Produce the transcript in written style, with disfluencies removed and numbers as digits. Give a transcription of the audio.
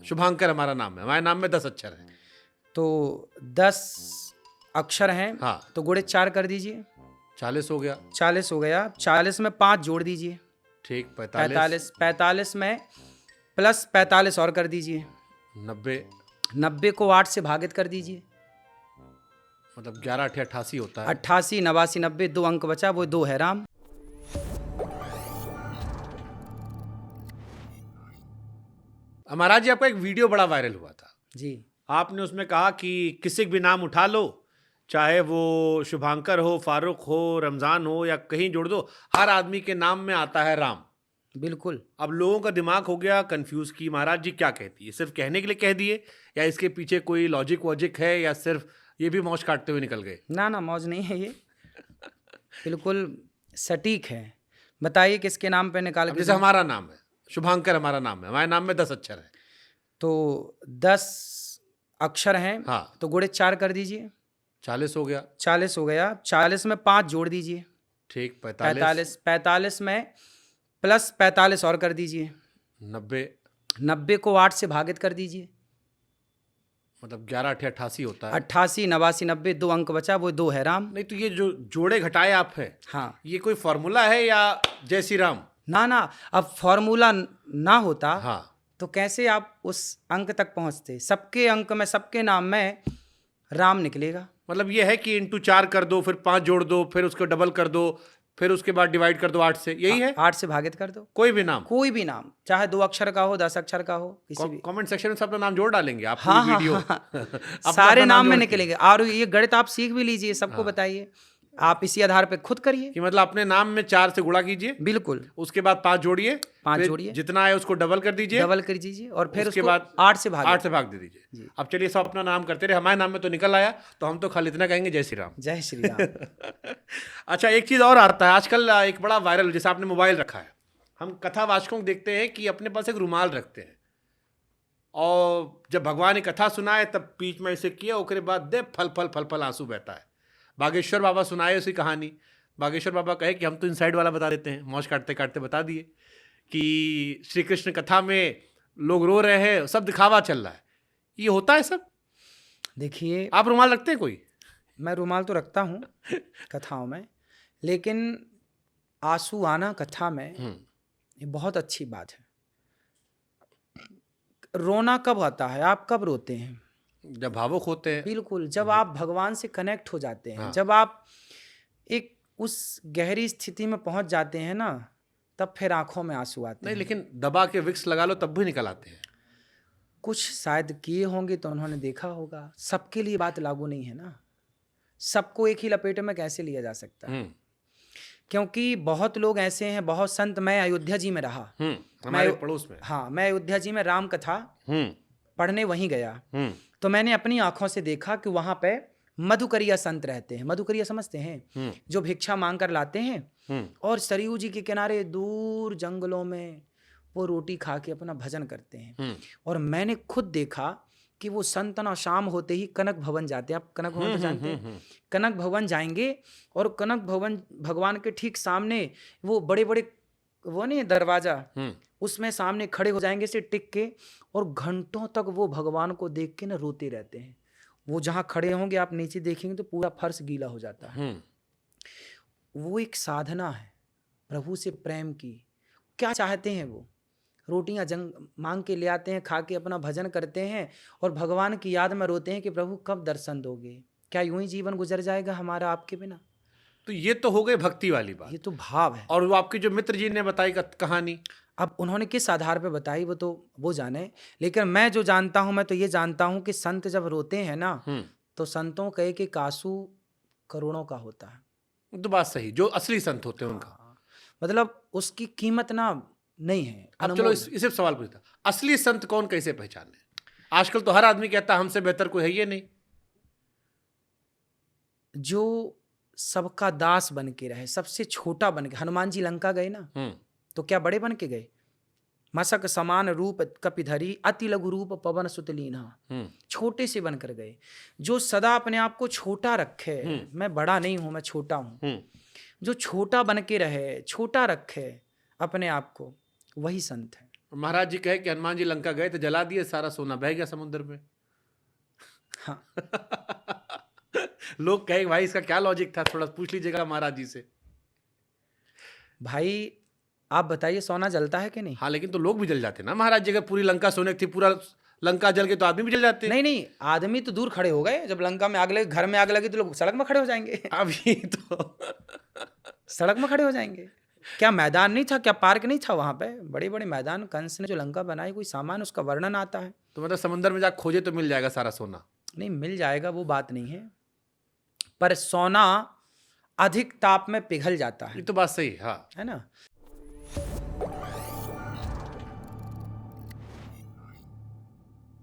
शुभांकर हमारा नाम है, हमारे नाम में 10 अक्षर है। तो 10 अक्षर हैं। हाँ। तो गुणे 4 कर दीजिए। 40 हो गया। 40 हो गया। 40 में 5 जोड़ दीजिए। ठीक। 45। 45 में प्लस 45 और कर दीजिए। 90। 90 को 8 से भागित कर दीजिए। मतलब 11 8 88 होता है। 88 89 90 2 अंक बचा, वो 2 है राम। महाराज जी, आपका एक वीडियो बड़ा वायरल हुआ था जी। आपने उसमें कहा कि किसी भी नाम उठा लो, चाहे वो शुभांकर हो, फारूक हो, रमजान हो या कहीं जोड़ दो, हर आदमी के नाम में आता है राम। बिल्कुल। अब लोगों का दिमाग हो गया कंफ्यूज कि महाराज जी क्या कहती है, सिर्फ कहने के लिए कह दिए या इसके पीछे कोई लॉजिक वॉजिक है या सिर्फ ये भी मौज काटते हुए निकल गए? ना ना, मौज नहीं है ये, बिल्कुल सटीक है। बताइए किसके नाम पे निकाल के। जैसे हमारा नाम है शुभांकर, हमारा नाम है, हमारे नाम में 10 अक्षर है। तो 10 अक्षर हैं। हाँ। तो गुणे 4 कर दीजिए। 40 हो गया। 40 हो गया। 40 में 5 जोड़ दीजिए। ठीक। 45। 45 में प्लस 45 और कर दीजिए। 90। 90 को 8 से भागित कर दीजिए। मतलब 11 8 88 होता है। 88 89 90 2 अंक बचा, वो 2 है राम। नहीं तो ये जो जोड़े घटाए आप है, हाँ, ये कोई फॉर्मूला है या जय श्री राम? ना ना, अब फॉर्मूला ना होता हाँ। तो कैसे आप उस अंक तक पहुंचते। सबके अंक में, सबके नाम में राम निकलेगा। मतलब ये है कि इंटू 4 कर दो, फिर 5 जोड़ दो, फिर उसको डबल कर दो, फिर उसके बाद डिवाइड कर दो 8 से, यही है? 8 से भागित कर दो। कोई भी नाम, कोई भी नाम, चाहे 2 अक्षर का हो, 10 अक्षर का हो, किसी भी। कमेंट सेक्शन में सब अपना नाम जोड़ डालेंगे आप। हाँ हाँ वीडियो हाँ, अपना सारे अपना नाम में जोड़ के। निकलेंगे। और ये गणित आप सीख भी लीजिए, सबको बताइए, आप इसी आधार पे खुद करिए। कि मतलब अपने नाम में 4 से गुणा कीजिए, बिल्कुल। उसके बाद 5 जोड़िए, 5 फिर जोड़िए, जितना है उसको डबल कर दीजिए, डबल कर दीजिए, और फिर उसके उसको बाद 8 से भाग 8 से भाग दे दीजिए। अब चलिए सब अपना नाम करते रहे, हमारे नाम में तो निकल आया, तो हम तो खाली इतना कहेंगे जय श्री राम। जय श्री राम। अच्छा, एक चीज और आता है आजकल, एक बड़ा वायरल, जैसे आपने मोबाइल रखा है, हम कथावाचकों को देखते हैं कि अपने पास एक रुमाल रखते हैं, और जब भगवान ने कथा सुनाए तब बीच में ऐसे किया, उसके बाद दे फल फल फल फल आंसू बहता है। बागेश्वर बाबा सुनाए उसी कहानी। बागेश्वर बाबा कहे कि हम तो इनसाइड वाला बता देते हैं, मौज काटते काटते बता दिए कि श्री कृष्ण कथा में लोग रो रहे हैं, सब दिखावा चल रहा है। ये होता है सब? देखिए, आप रुमाल रखते हैं कोई? मैं रुमाल तो रखता हूँ कथाओं में, लेकिन आंसू आना कथा में ये बहुत अच्छी बात है। रोना कब आता है, आप कब रोते हैं? जब भावुक होते हैं। बिल्कुल, जब आप भगवान से कनेक्ट हो जाते हैं। हाँ। जब आप एक उस गहरी स्थिति में पहुंच जाते हैं ना, तब फिर आंखों में आंसू आते नहीं, हैं। लेकिन दबा के विक्स लगा लो तब भी निकल आते हैं। कुछ शायद किए होंगे तो उन्होंने देखा होगा। सबके लिए बात लागू नहीं है ना, सबको एक ही लपेटे में कैसे लिया जा सकता है? क्योंकि बहुत लोग ऐसे हैं, बहुत संत, मैं अयोध्या जी में रहा, हमारे पड़ोस में। हाँ, मैं अयोध्या जी में राम कथा पढ़ने वहीं गया, तो मैंने अपनी आंखों से देखा कि वहां पे मधुकरिया संत रहते हैं। मधुकरिया समझते हैं? जो भिक्षा मांग कर लाते हैं और सरयू जी के किनारे दूर जंगलों में वो रोटी खा के अपना भजन करते हैं। और मैंने खुद देखा कि वो संत ना शाम होते ही कनक भवन जाते हैं। आप कनक भवन तो जानते हैं? कनक भवन जाएंगे और कनक भवन भगवान के ठीक सामने वो बड़े बड़े वो नहीं दरवाजा, उसमें सामने खड़े हो जाएंगे से टिक के, और घंटों तक वो भगवान को देख के ना रोते रहते हैं। वो जहाँ खड़े होंगे आप नीचे देखेंगे तो पूरा फर्श गीला हो जाता है। वो एक साधना है प्रभु से प्रेम की। क्या चाहते हैं वो? रोटियां मांग के ले आते हैं, खा के अपना भजन करते हैं और भगवान की याद में रोते हैं कि प्रभु कब दर्शन दोगे। क्या यूं ही जीवन गुजर जाएगा हमारा आपके बिना? तो ये तो हो गई भक्ति वाली बात, ये तो भाव है। और वो आपके जो मित्र जी ने बताई कहानी, अब उन्होंने किस आधार पे बताई वो तो वो जाने, लेकिन मैं जो जानता हूं, मैं तो ये जानता हूं कि संत जब रोते हैं ना, तो संतों का एक एक आंसू करोड़ों का होता है। तो बात सही, जो असली संत होते हैं उनका मतलब उसकी कीमत ना नहीं है। अब चलो इसे सवाल पूछता, असली संत कौन, कैसे पहचाने? आजकल तो हर आदमी कहता है हमसे बेहतर कोई है ये नहीं। जो सबका दास बन के रहे, सबसे छोटा बन के। हनुमान जी लंका गए ना, तो क्या बड़े बन के गए? मसक समान रूप कपिधरी, अति लघु रूप पवन सुत लीन्हा। छोटे से बनकर गए। जो सदा अपने आप को छोटा रखे, मैं बड़ा नहीं हूं, मैं छोटा हूं, जो छोटा बन के रहे, छोटा रखे अपने आप को, वही संत है। महाराज जी कहे कि हनुमान जी लंका गए तो जला दिए, सारा सोना बह गया समुद्र में। हाँ। लोग कहे भाई इसका क्या लॉजिक था, थोड़ा पूछ लीजिएगा महाराज जी से। भाई आप बताइए सोना जलता है कि नहीं? हाँ लेकिन तो लोग भी जल जाते ना महाराज जी, अगर पूरी लंका सोने की थी, पूरा लंका जल के तो आदमी भी जल जाते। नहीं नहीं, आदमी तो दूर खड़े हो गए, जब लंका में आग लगी, घर में आग लगी तो लोग सड़क में खड़े हो जाएंगे। अभी तो सड़क में खड़े हो जाएंगे। क्या मैदान नहीं था, क्या पार्क नहीं था वहां पे? बड़े बड़े मैदान, कंस ने जो लंका बनाई, कोई सामान उसका वर्णन आता है। तो मतलब समंदर में जा खोजे तो मिल जाएगा सारा सोना? नहीं मिल जाएगा, वो बात नहीं है, पर सोना अधिक ताप में पिघल जाता ये है तो बात सही है, हाँ। ना।